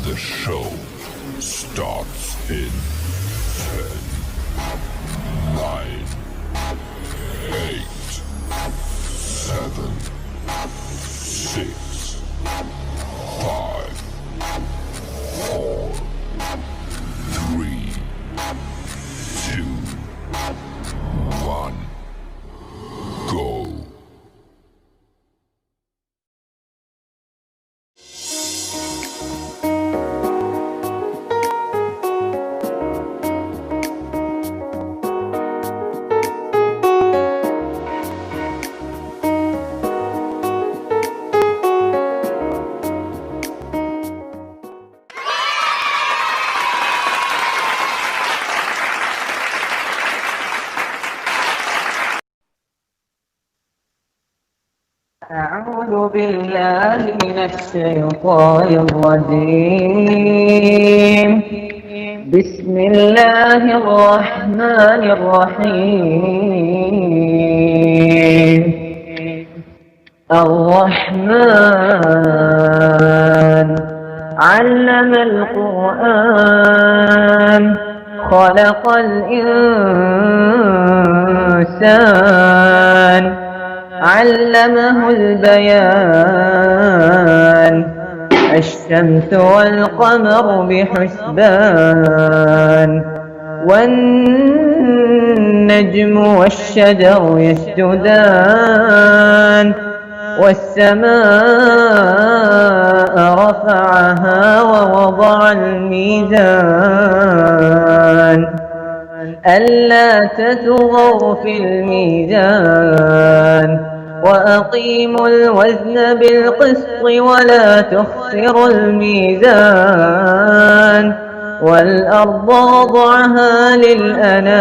The show starts in 10, 9, 8, 7, 6, 5, 4, 3, 2, 1, go. أعوذ بالله من الشيطان الرجيم. بسم الله الرحمن الرحيم. الرحمن علم القرآن خلق الإنسان علمه البيان الشمس والقمر بحسبان والنجم والشجر يسجدان والسماء رفعها ووضع الميزان ألا تطغوا في الميزان وأقيموا الوزن بالقسط ولا تخسروا الميزان والأرض وضعها للأنام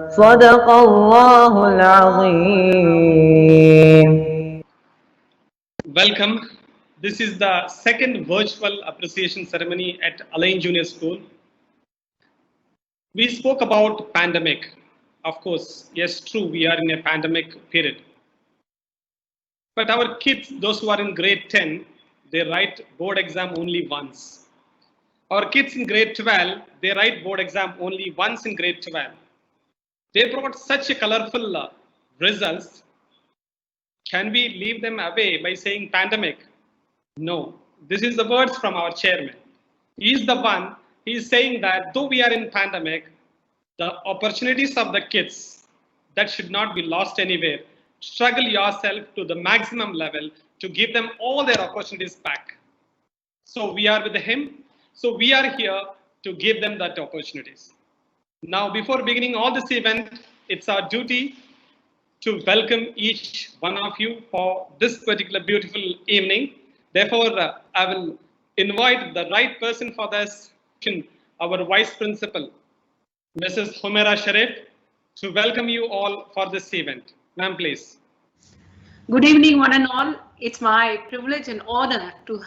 صدق الله العظيم. Welcome. This is the second virtual appreciation ceremony at Alain Junior School. We spoke about pandemic. Of course, yes, true, we are in a pandemic period. But our kids, those who are in grade 10, they write board exam only once. Our kids in grade 12, they write board exam only once in grade 12. They brought such a colorful results. Can we leave them away by saying pandemic? No, this is the words from our chairman. He is the one, he is saying that though we are in pandemic, the opportunities of the kids, that should not be lost anywhere. Struggle yourself to the maximum level to give them all their opportunities back. So we are with him. So we are here to give them that opportunities. Now, before beginning all this event, it's our duty to welcome each one of you for this particular beautiful evening. Therefore, I will invite the right person for this, our Vice Principal, Mrs. Humaira Sharif, to welcome you all for this event. Ma'am, please. Good evening, one and all. It's my privilege and honor to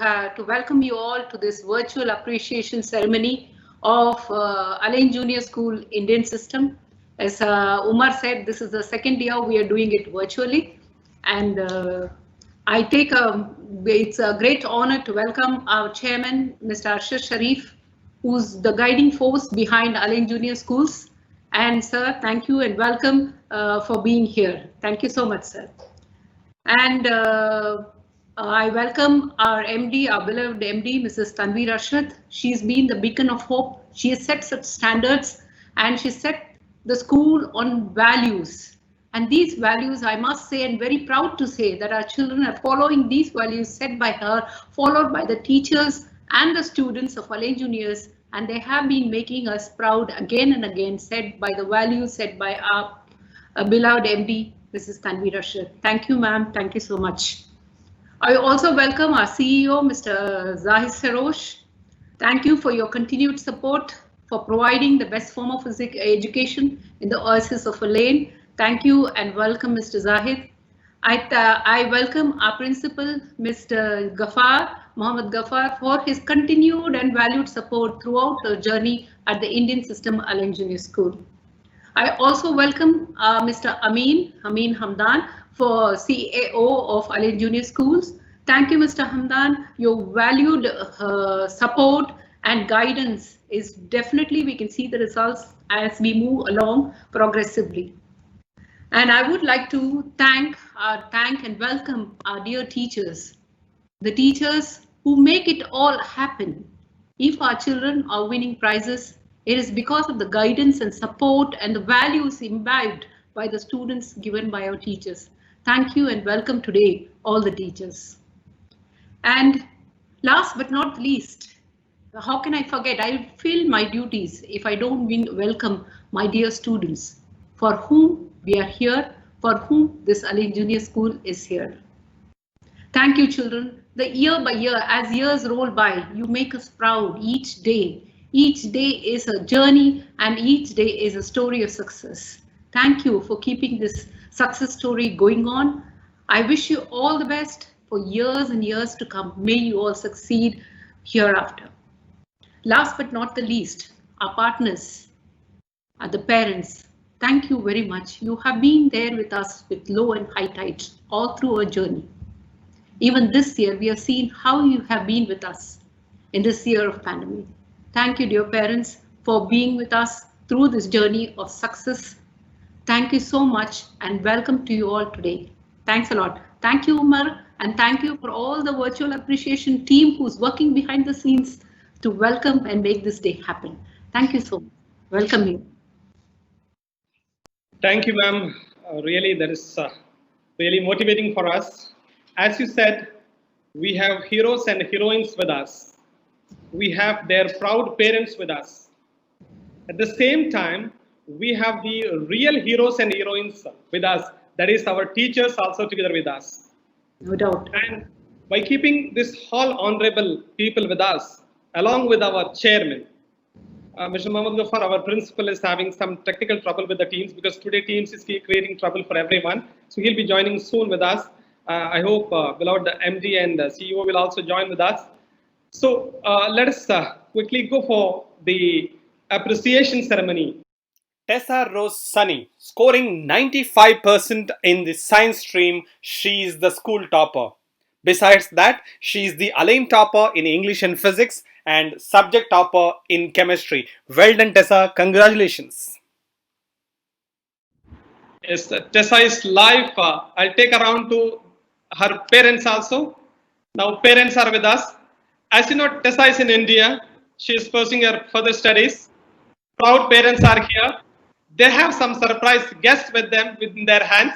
welcome you all to this virtual appreciation ceremony of Alain Junior School Indian System. As Umar said, this is the second year we are doing it virtually, and it's a great honor to welcome our chairman, Mr. Arshad Sharif, who's the guiding force behind Alain Junior Schools. And sir, thank you and welcome for being here. Thank you so much, sir. And I welcome our MD, our beloved MD, Mrs. Tanveer Arshad. She's been the beacon of hope. She has set such standards, and she set the school on values. And these values, I must say, and very proud to say, that our children are following these values set by her, followed by the teachers and the students of Alain Juniors, and they have been making us proud again and again, set by the values set by our beloved MD, Mrs. Tanveer Arshad. Thank you, ma'am. Thank you so much. I also welcome our CEO, Mr. Zahid Sarosh. Thank you for your continued support for providing the best form of education in the oasis of Alain. Thank you and welcome, Mr. Zahid. I welcome our principal, Mr. Ghaffar, Mohammed Ghaffar, for his continued and valued support throughout the journey at the Indian System Alain Junior School. I also welcome Mr. Amin Hamdan for CAO of Alain Junior Schools. Thank you, Mr. Hamdan. Your valued support and guidance is definitely, we can see the results as we move along progressively. And I would like to thank and welcome our dear teachers, the teachers who make it all happen. If our children are winning prizes, it is because of the guidance and support and the values imbibed by the students given by our teachers. Thank you and welcome today, all the teachers. And last but not least, how can I forget? I feel my duties if I don't welcome my dear students, for whom we are here, for whom this Al Ain Junior School is here. Thank you, children. The year by year, as years roll by, you make us proud each day. Each day is a journey and each day is a story of success. Thank you for keeping this success story going on. I wish you all the best for years and years to come. May you all succeed hereafter. Last but not the least, our partners, the parents, thank you very much. You have been there with us with low and high tides all through our journey. Even this year, we have seen how you have been with us in this year of pandemic. Thank you, dear parents, for being with us through this journey of success. Thank you so much and welcome to you all today. Thanks a lot. Thank you, Umar, and thank you for all the virtual appreciation team who's working behind the scenes to welcome and make this day happen. Thank you so much. Welcome you. Thank you, ma'am. Really, that is really motivating for us. As you said, we have heroes and heroines with us. We have their proud parents with us. At the same time, we have the real heroes and heroines with us. That is our teachers also together with us. No doubt. And by keeping this all honorable people with us, along with our chairman, Mr. Mohammad Ghaffar, our principal, is having some technical trouble with the Teams because today Teams is creating trouble for everyone. So he'll be joining soon with us. I hope beloved MD and CEO will also join with us. So let us quickly go for the appreciation ceremony. Tessa Rose Sunny, scoring 95% in the science stream. She is the school topper. Besides that, she is the Al Ain topper in English and physics and subject topper in chemistry. Well done, Tessa. Congratulations. Yes, Tessa is live. I'll take around to her parents also. Now parents are with us. As you know, Tessa is in India. She is pursuing her further studies. Proud parents are here. They have some surprise guests with them within their hands.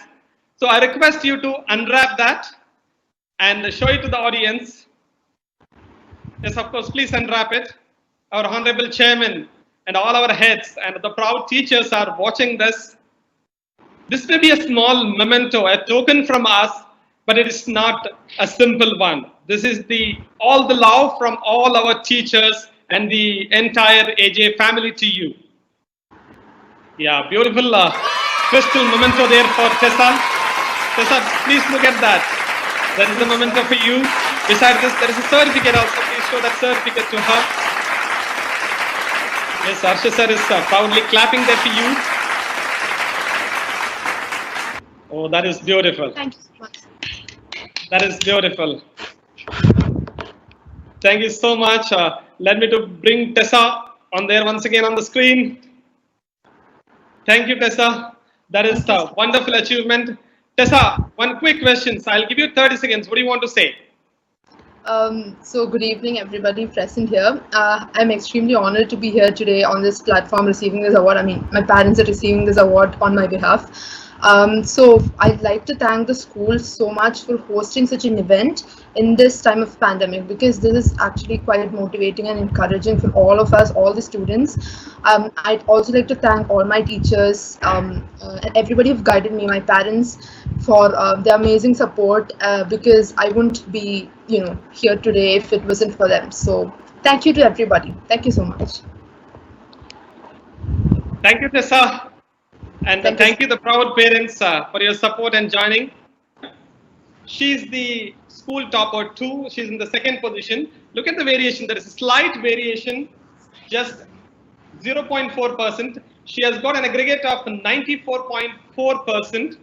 So I request you to unwrap that and show it to the audience. Yes, of course, please unwrap it. Our honorable chairman and all our heads and the proud teachers are watching this. This may be a small memento, a token from us, but it is not a simple one. This is all the love from all our teachers and the entire AJ family to you. Yeah, beautiful crystal memento there for Tessa. Tessa, please look at that. That is the memento for you. Besides this, there is a certificate also. Please show that certificate to her. Yes, Arsha sir is proudly clapping there for you. Oh, that is beautiful. Thank you so much. That is beautiful. Thank you so much. Let me to bring Tessa on there once again on the screen. Thank you, Tessa. That is a wonderful achievement. Tessa, one quick question. So I'll give you 30 seconds. What do you want to say? So good evening, everybody present here. I'm extremely honored to be here today on this platform receiving this award. I mean, my parents are receiving this award on my behalf. So I'd like to thank the school so much for hosting such an event in this time of pandemic, because this is actually quite motivating and encouraging for all of us, all the students. I'd also like to thank all my teachers and everybody who've guided me, my parents, for their amazing support, because I wouldn't be, here today if it wasn't for them. So thank you to everybody. Thank you so much. Thank you, Tessa. And thank you, the proud parents, for your support and joining. She's the school topper too. She's in the second position. Look at the variation. There is a slight variation, just 0.4%. She has got an aggregate of 94.4%.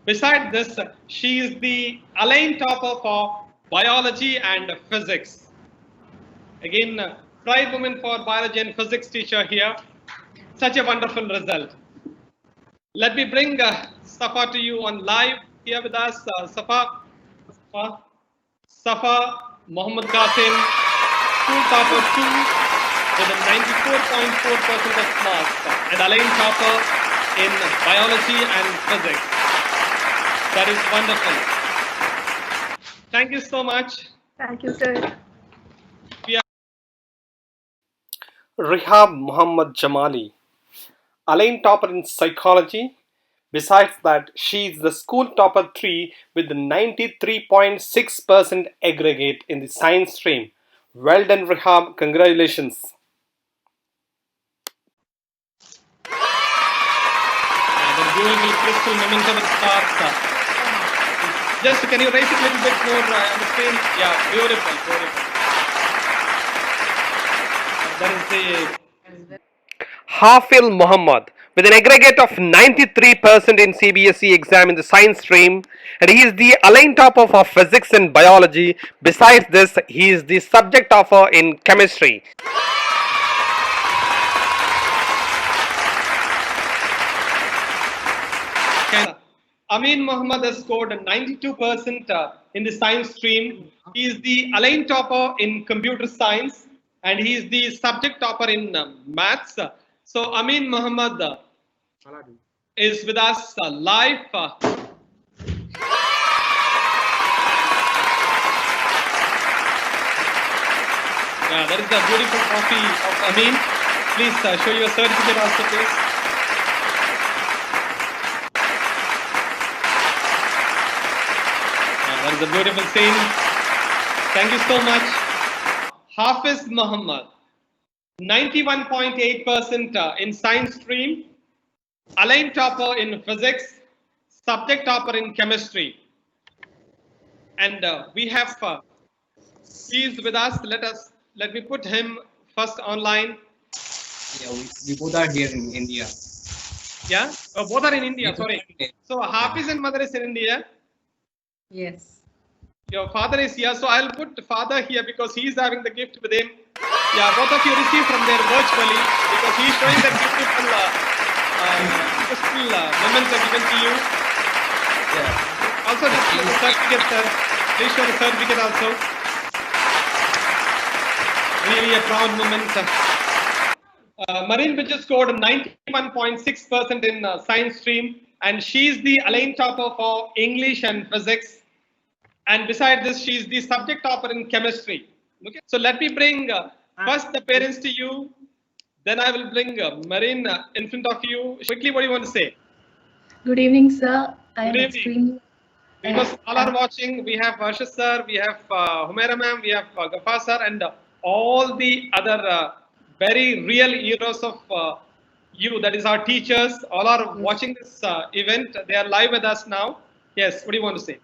Besides this, she is the Al Ain topper for biology and physics. Again, pride woman for biology and physics teacher here. Such a wonderful result. Let me bring Safa to you on live here with us. Safa Mohammed Qasim, school topper 2 with a 94.4% of marks, and Alain topper in biology and physics. That is wonderful. Thank you so much. Thank you, sir. Rihab Muhammad Jamali, Alain topper in psychology. Besides that, she is the school topper 3 with 93.6% aggregate in the science stream. Well done, Rihab. Congratulations. The beautiful crystal momentum and stars. Just can you raise it a little bit more on the screen? Yeah, beautiful, beautiful. That is the Hafil Muhammad with an aggregate of 93% in CBSE exam in the science stream, and he is the Alain topper for physics and biology. Besides this, he is the subject topper in chemistry. Amin Muhammad has scored 92% in the science stream. He is the Alain topper in computer science, and he is the subject topper in maths. So Amin Muhammad is with us live. Yeah, that is the beautiful copy of Amin. Please show your certificate also, please. That is a beautiful scene. Thank you so much. Hafiz Muhammad, 91.8% in science stream, Alain topper in physics, subject topper in chemistry. And we have, he is with us. Let me put him first online. Yeah, we both are here in India. Yeah, both are in India, sorry. So Hafiz and mother is in India. Yes. Your father is here, so I'll put father here because he's having the gift with him. Yeah, both of you receive from there virtually because he's showing that beautiful moments are given to you. Yeah. Also, this is the certificate, sir. Please show the certificate also. Really a proud moment. Marine Bridges scored 91.6% in science stream, and she's the Alain topper for English and physics. And beside this, she is the subject topper in chemistry. Okay, so let me bring first the parents to you. Then I will bring Marine in front of you. Quickly, what do you want to say? Good evening, sir. I am Good evening. extremely. Because all are watching, we have Varsha sir, we have Humaira ma'am, we have Ghaffar sir, and all the other very real heroes of you, that is our teachers, all are watching this event. They are live with us now. Yes, what do you want to say?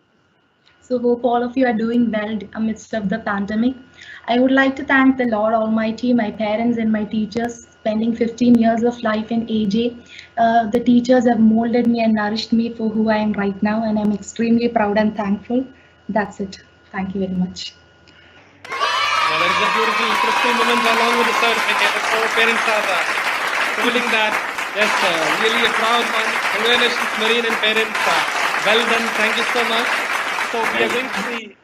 So hope all of you are doing well amidst of the pandemic. I would like to thank the Lord Almighty, my parents and my teachers, spending 15 years of life in AJ. The teachers have molded me and nourished me for who I am right now, and I'm extremely proud and thankful. That's it. Thank you very much. Yeah, that is a beautiful crystal moment along with the certificate. So parents are holding that. Yes, really a proud one. Congratulations, Marine and parents. Well done. Thank you so much. So we are going to the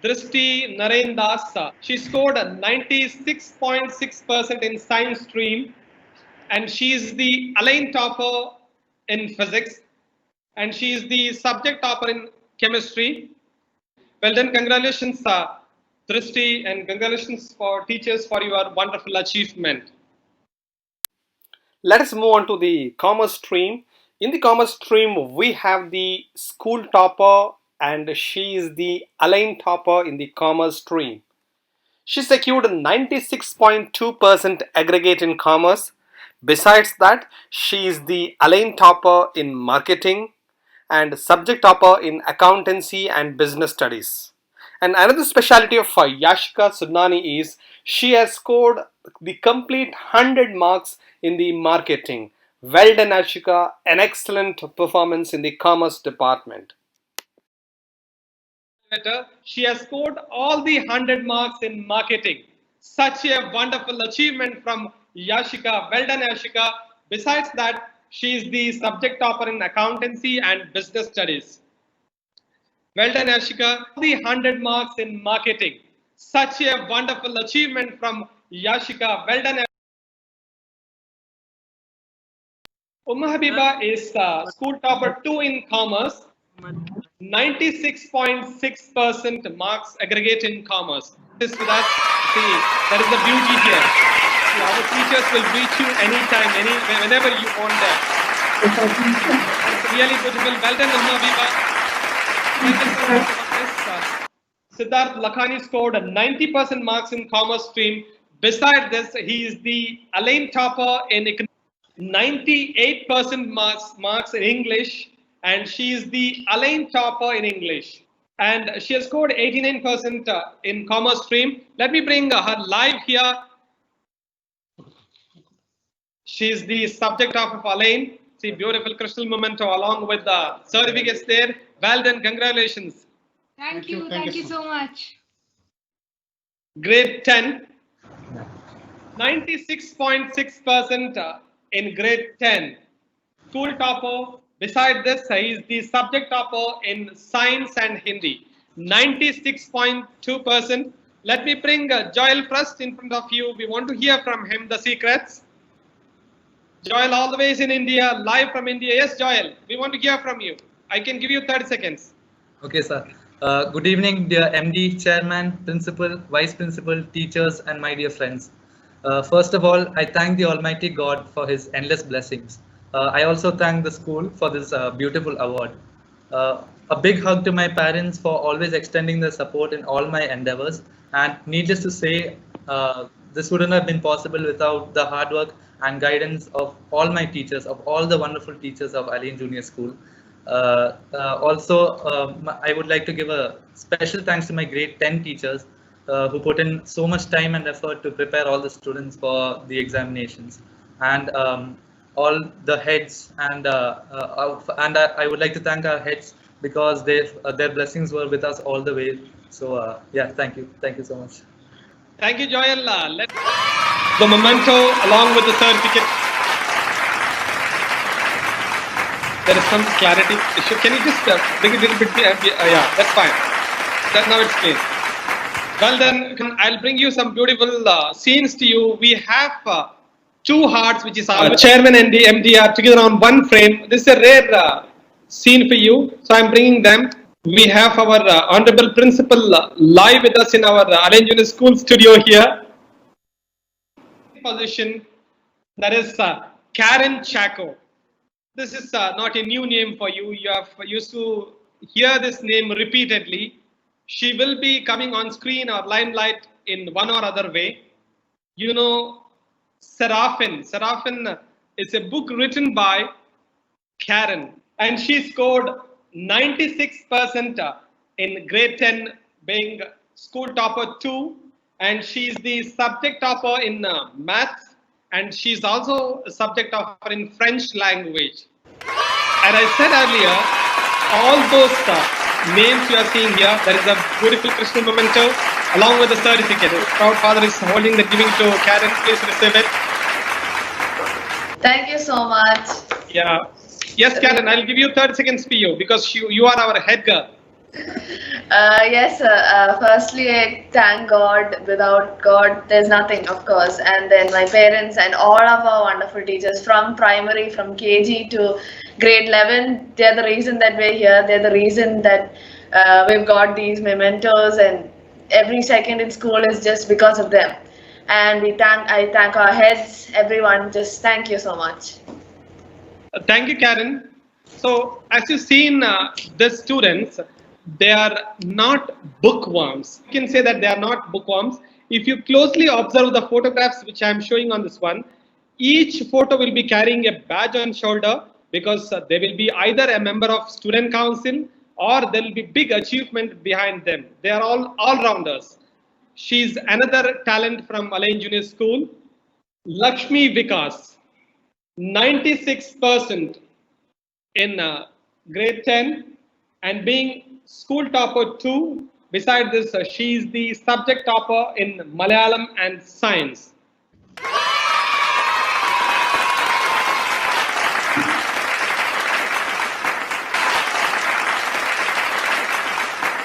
Drishti Naren Das. She scored 96.6% in science stream, and she is the Alain topper in physics, and she is the subject topper in chemistry. Well done, congratulations, Drishti, and congratulations for teachers for your wonderful achievement. Let us move on to the commerce stream. In the commerce stream, we have the school topper, and she is the Alain topper in the commerce stream. She secured 96.2% aggregate in commerce. Besides that, she is the Alain topper in marketing and subject topper in accountancy and business studies. And another specialty of Yashika Sudnani is she has scored the complete 100 marks in the marketing. Well done, Yashika, an excellent performance in the commerce department. She has scored all the 100 marks in marketing. Such a wonderful achievement from Yashika. Well done, Yashika. Besides that, she is the subject topper in accountancy and business studies. Well done, Yashika. The 100 marks in marketing. Such a wonderful achievement from Yashika. Well done. Habiba is school topper 2 in commerce. 96.6% marks aggregate in commerce. This with us. See, that is the beauty here. See, our teachers will reach you anytime, whenever you want them. It's really beautiful. Well done, Habiba. Siddharth Lakhani scored 90% marks in commerce stream. Besides this, he is the Alain topper in 98% marks in English, and she is the Alain topper in English. And she has scored 89% in commerce stream. Let me bring her live here. She is the subject of Alain. See, beautiful crystal memento along with the certificates there. Well done, congratulations. Thank you so much. Grade 10, 96.6% in grade 10. School topper. Beside this, he is the subject topper in science and Hindi. 96.2%. Let me bring Joel first in front of you. We want to hear from him the secrets. Joel, all the way is in India, live from India. Yes, Joel, we want to hear from you. I can give you 30 seconds. Okay, sir. Good evening, dear MD, Chairman, Principal, Vice Principal, teachers, and my dear friends. First of all, I thank the Almighty God for His endless blessings. I also thank the school for this beautiful award. A big hug to my parents for always extending their support in all my endeavors. And needless to say, this wouldn't have been possible without the hard work and guidance of all my teachers, of all the wonderful teachers of Alain Junior School. I would like to give a special thanks to my grade 10 teachers who put in so much time and effort to prepare all the students for the examinations, and all the heads, and I would like to thank our heads because their blessings were with us all the way. So yeah, thank you so much. Thank you, Joel. Let's the memento along with the certificate. There is some clarity issue. Can you just bring it a little bit? Yeah, that's fine. That now it's clear. Well then, I'll bring you some beautiful scenes to you. We have two hearts, which is our chairman and the MD are together on one frame. This is a rare scene for you, so I'm bringing them. We have our honorable principal live with us in our Alain Junior School studio here. Position, that is Karen Chaco. This is not a new name for you. You have used to hear this name repeatedly. She will be coming on screen or limelight in one or other way. You know, Seraphin. Seraphin is a book written by Karen, and she scored 96% in grade 10, being school topper 2, and she's the subject topper in maths, and she's also a subject topper in French language. And I said earlier, all those names you are seeing here, there is a beautiful crystal memento along with the certificate. His proud father is holding the giving to Karen. Please receive it. Thank you so much. Yeah. Yes, Karen, I'll give you 30 seconds for you because you are our head girl. Yes, firstly, I thank God. Without God, there's nothing, of course. And then my parents and all of our wonderful teachers from primary, from KG to grade 11, they're the reason that we're here. They're the reason that we've got these mementos, and every second in school is just because of them. And I thank our heads, everyone. Just thank you so much. Thank you, Karen. So, as you've seen, the students, they are not bookworms. You can say that they are not bookworms. If you closely observe the photographs which I am showing on this one, each photo will be carrying a badge on shoulder because they will be either a member of student council or there will be big achievement behind them. They are all-rounders. She's another talent from Alain Junior School. Lakshmi Vikas, 96% in grade 10 and being school topper 2. Beside this, she is the subject topper in Malayalam and science.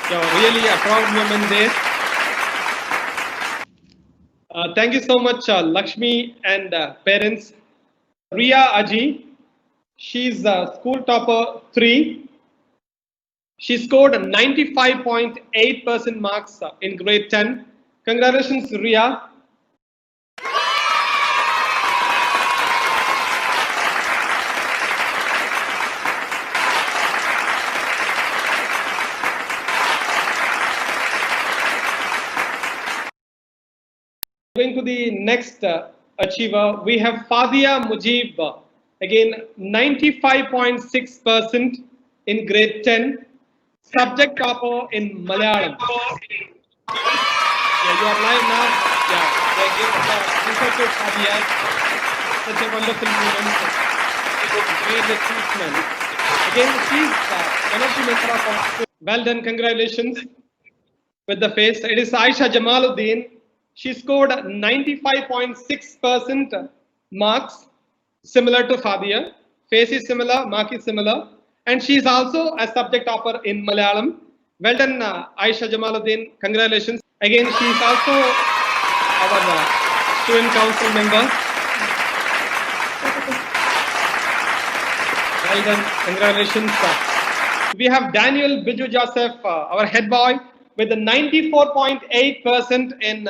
Really a proud moment there. Thank you so much, Lakshmi and parents. Ria Aji, she's school topper 3. She scored 95.8% marks in grade 10. Congratulations, Ria. Going to the next achiever, we have Fadia Mujib. Again, 95.6% in grade 10. Subject topper in Malayalam. Yeah, you are live now. Yeah, they give info to Fadia. Such a wonderful moment. Great achievement. Again, she's one of the members of our school. Well done, congratulations with the face. It is Aisha Jamaluddin. She scored 95.6% marks, similar to Fadia. Face is similar, mark is similar. And she is also a subject topper in Malayalam. Well done, Aisha Jamaluddin. Congratulations. Again, she is also our student council member. Well done. Congratulations. We have Daniel Biju Joseph, our head boy, with the 94.8% in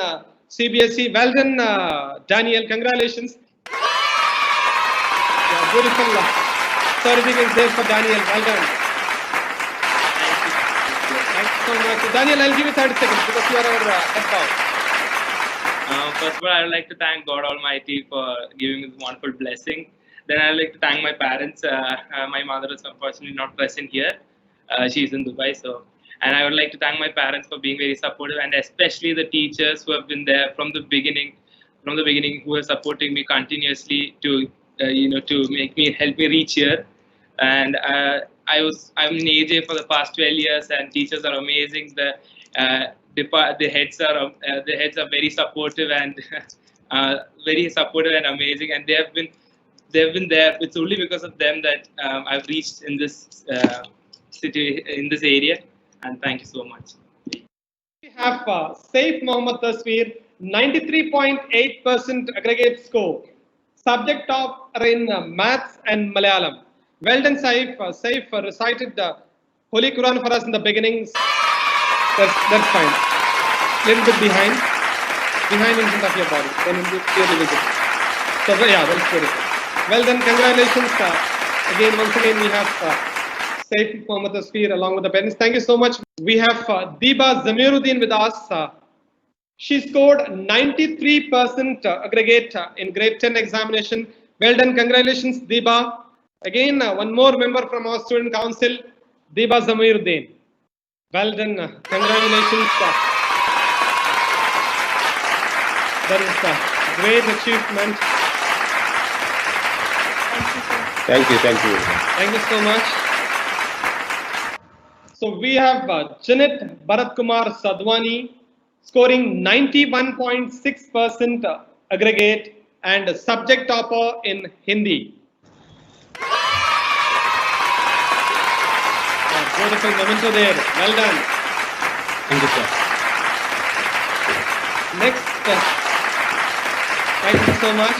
CBSE. Well done, Daniel. Congratulations. Yeah, beautiful. Certificate is there for Daniel. Well done. Thank you so much. Daniel, I'll give you 30 seconds because you are our head boy. First of all, I would like to thank God Almighty for giving me this wonderful blessing. Then I would like to thank my parents. My mother is unfortunately not present here. She is in Dubai. And I would like to thank my parents for being very supportive, and especially the teachers who have been there from the beginning, who are supporting me continuously to help me reach here. And I'm in AJ for the past 12 years, and teachers are amazing. The heads are very supportive and amazing, and they've been there. It's only because of them that I've reached in this city, in this area. And thank you so much. We have Saif Mohammad Tasveer, 93.8% aggregate score. Subject topper in maths and Malayalam. Well done, Saif. Saif recited the Holy Quran for us in the beginnings. That's fine. Little bit behind in front of your body. Then it will be clearly visible. So yeah, that's beautiful. Well done. Congratulations. Once again, we have Saif Mohammad Tasveer along with the parents. Thank you so much. We have Diba Zamiruddin with us. She scored 93% aggregate in grade 10 examination. Well done. Congratulations, Diba. Again, one more member from our student council, Diba Zamiruddin. Well done. Congratulations. That is a great achievement. Thank you. Thank you so much. So we have Janet Bharat Kumar Sadwani scoring 91.6% aggregate and subject topper in Hindi. Beautiful memento there. Well done. Thank you, sir. Next. Thank you so much.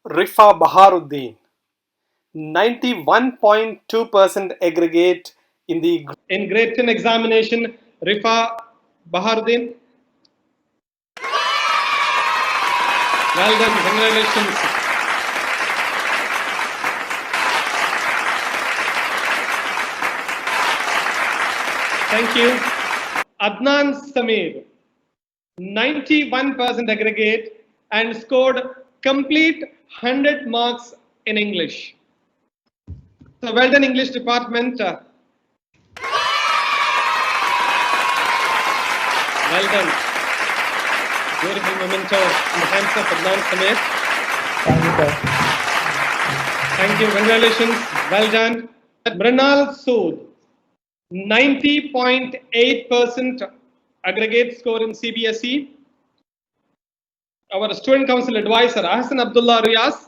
Rifa Baharuddin, 91.2% aggregate in grade 10 examination. Rifa Baharuddin. Well done. Congratulations. Thank you. Adnan Samir, 91% aggregate and scored complete 100 marks in English. So well done, English department. Well done. Beautiful memento in the hands of Adnan Samir. Thank you, sir. Thank you. Congratulations. Well done. Mrinal Sood, 90.8% aggregate score in CBSE. Our student council advisor, Ahsan Abdullah Riyas,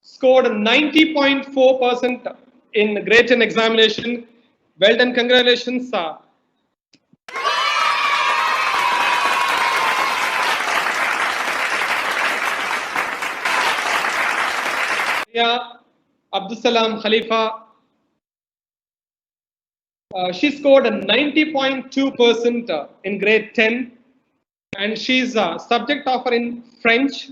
scored 90.4% in grade 10 examination. Well done, congratulations. Abdul Salam Khalifa, she scored 90.2% in grade 10, and she's a subject offer in French.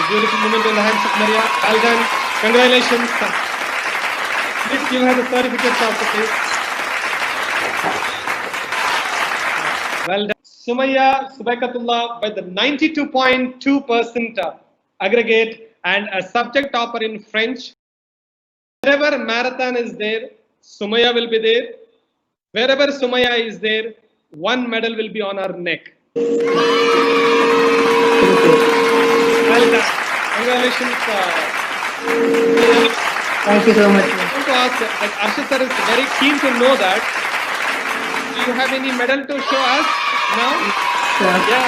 Beautiful moment in the hands of Maria. Well done. Congratulations. Please give her the certificates also, please. Well done. Sumaya Subaikatullah with the 92.2% aggregate and a subject offer in French. Wherever marathon is there, Sumaya will be there. Wherever Sumaya is there, one medal will be on her neck. Well done. Congratulations. Thank you so much. I want to ask, like Arshad sir is very keen to know that. Do you have any medal to show us now? Sure. Yeah,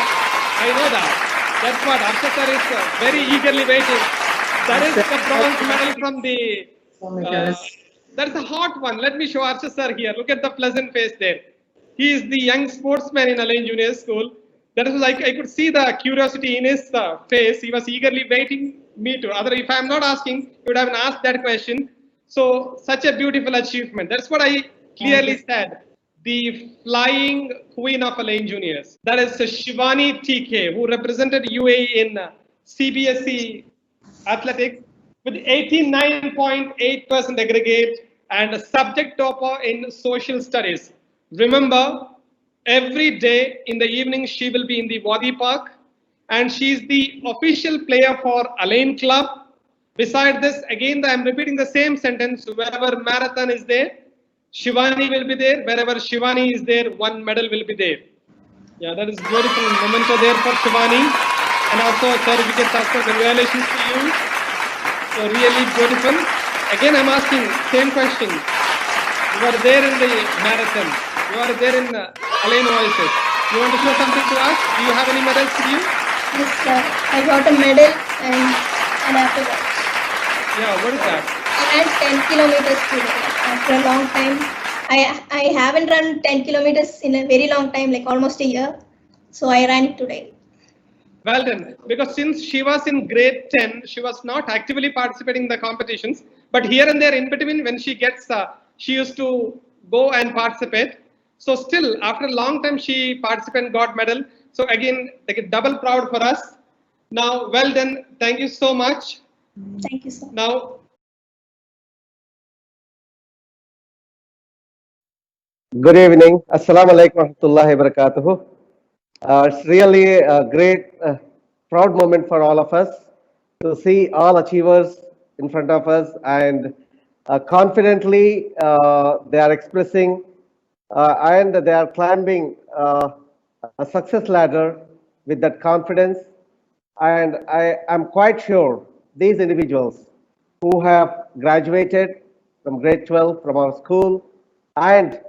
I know that. That's what Arshad sir is very eagerly waiting. That is the bronze medal from the. That's a hot one. Let me show Arshad sir here. Look at the pleasant face there. He is the young sportsman in Alain Junior School. That was like I could see the curiosity in his face. He was eagerly waiting me to. Other, if I am not asking, he would have asked that question. So such a beautiful achievement. That's what I clearly said. The flying queen of Alain Juniors. That is Shivani TK, who represented UAE in CBSE athletics with 89.8% aggregate and a subject topper in social studies. Remember, every day in the evening she will be in the Wadi Park, and she is the official player for Alain Club. Beside this, again I am repeating the same sentence. Wherever marathon is there, Shivani will be there. Wherever Shivani is there, one medal will be there. Yeah, that is beautiful memento there for Shivani, and also a certificate. Also, congratulations to you. So really beautiful. Again, I'm asking same question. You are there in the marathon. You are there in Alain Oasis. You want to show something to us? Do you have any medals with you? Yes, sir. I got a medal and an Apple Watch. Yeah, what is that? I ran 10 kilometers today. After a long time, I haven't run 10 kilometers in a very long time, like almost a year. So I ran it today. Well done. Because since she was in grade 10, she was not actively participating in the competitions. But here and there in between, when she gets, she used to go and participate. So still, after a long time, she participated and got medal. So again, like double proud for us. Now, well done. Thank you so much. Thank you, sir. Now, good evening. Assalamu alaikum warahmatullahi wabarakatuh. It's really a great, proud moment for all of us to see all achievers in front of us, and confidently they are expressing and they are climbing a success ladder with that confidence. And I am quite sure these individuals who have graduated from grade 12 from our school and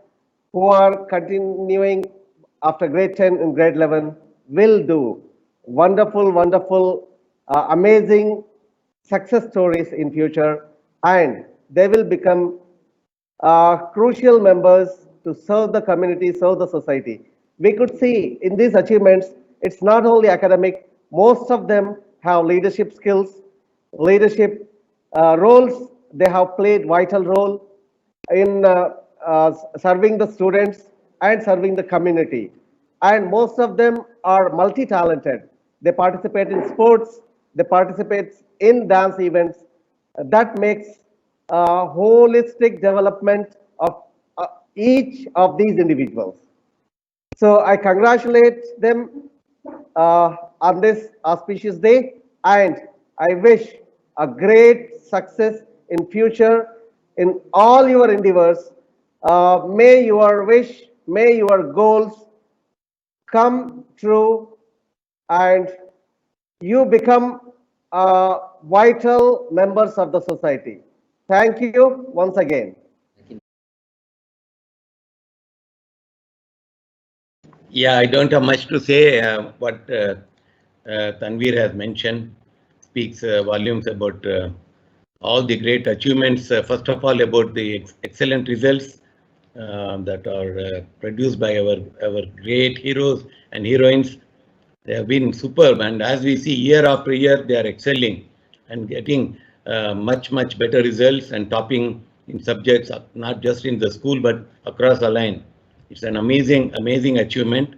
who are continuing after grade 10 and grade 11 will do wonderful, amazing success stories in future, and they will become crucial members to serve the community, serve the society. We could see in these achievements, it's not only academic, most of them have leadership skills, leadership roles. They have played vital role in serving the students and serving the community. And most of them are multi-talented. They participate in sports, they participate in dance events. That makes holistic development of each of these individuals. So I congratulate them on this auspicious day, and I wish a great success in future in all your endeavors. May your wish, may your goals come true, and you become vital members of the society. Thank you once again. Yeah, I don't have much to say. What Tanveer has mentioned speaks volumes about all the great achievements. First of all, about the excellent results that are produced by our great heroes and heroines. They have been superb, and as we see year after year, they are excelling and getting much better results and topping in subjects, not just in the school but across the line. It's an amazing achievement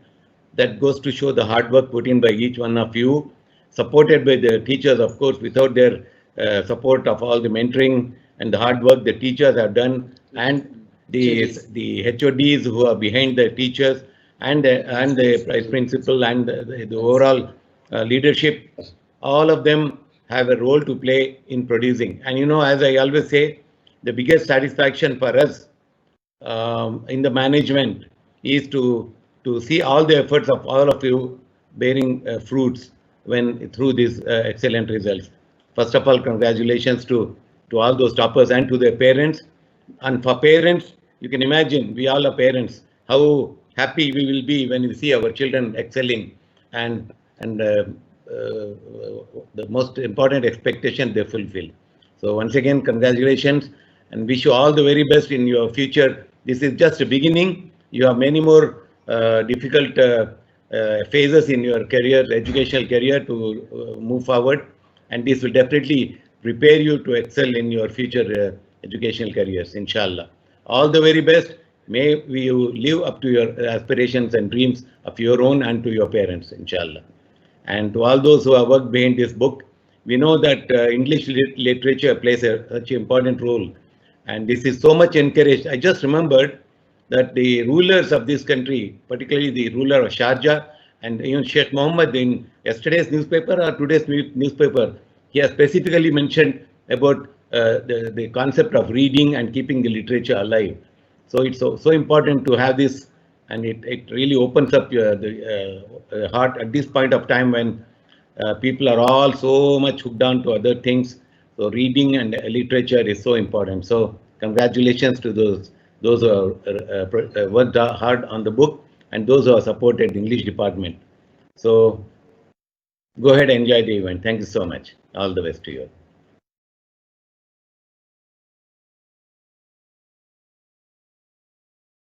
that goes to show the hard work put in by each one of you, supported by the teachers, of course. Without their support of all the mentoring and the hard work the teachers have done, and the HODs who are behind the teachers, and the vice principal and the overall leadership, all of them have a role to play in producing. And you know, as I always say, the biggest satisfaction for us in the management is to see all the efforts of all of you bearing fruits when through these excellent results. First of all, congratulations to all those toppers and to their parents. And for parents, you can imagine, we all are parents, how happy we will be when we see our children excelling, and the most important expectation they fulfill. So once again, congratulations, and wish you all the very best in your future. This is just a beginning. You have many more difficult phases in your career, educational career, to move forward, and this will definitely prepare you to excel in your future educational careers, inshallah. All the very best. May you live up to your aspirations and dreams of your own and to your parents, inshallah. And to all those who have worked behind this book, we know that English literature plays such an important role, and this is so much encouraged. I just remembered that the rulers of this country, particularly the ruler of Sharjah, and even Sheikh Mohammed, in yesterday's newspaper or today's newspaper, he has specifically mentioned about the concept of reading and keeping the literature alive. So it's so important to have this, and it really opens up the heart at this point of time when people are all so much hooked on to other things. So reading and literature is so important. So congratulations to those who worked hard on the book and those who have supported the English department. So go ahead and enjoy the event. Thank you so much. All the best to you.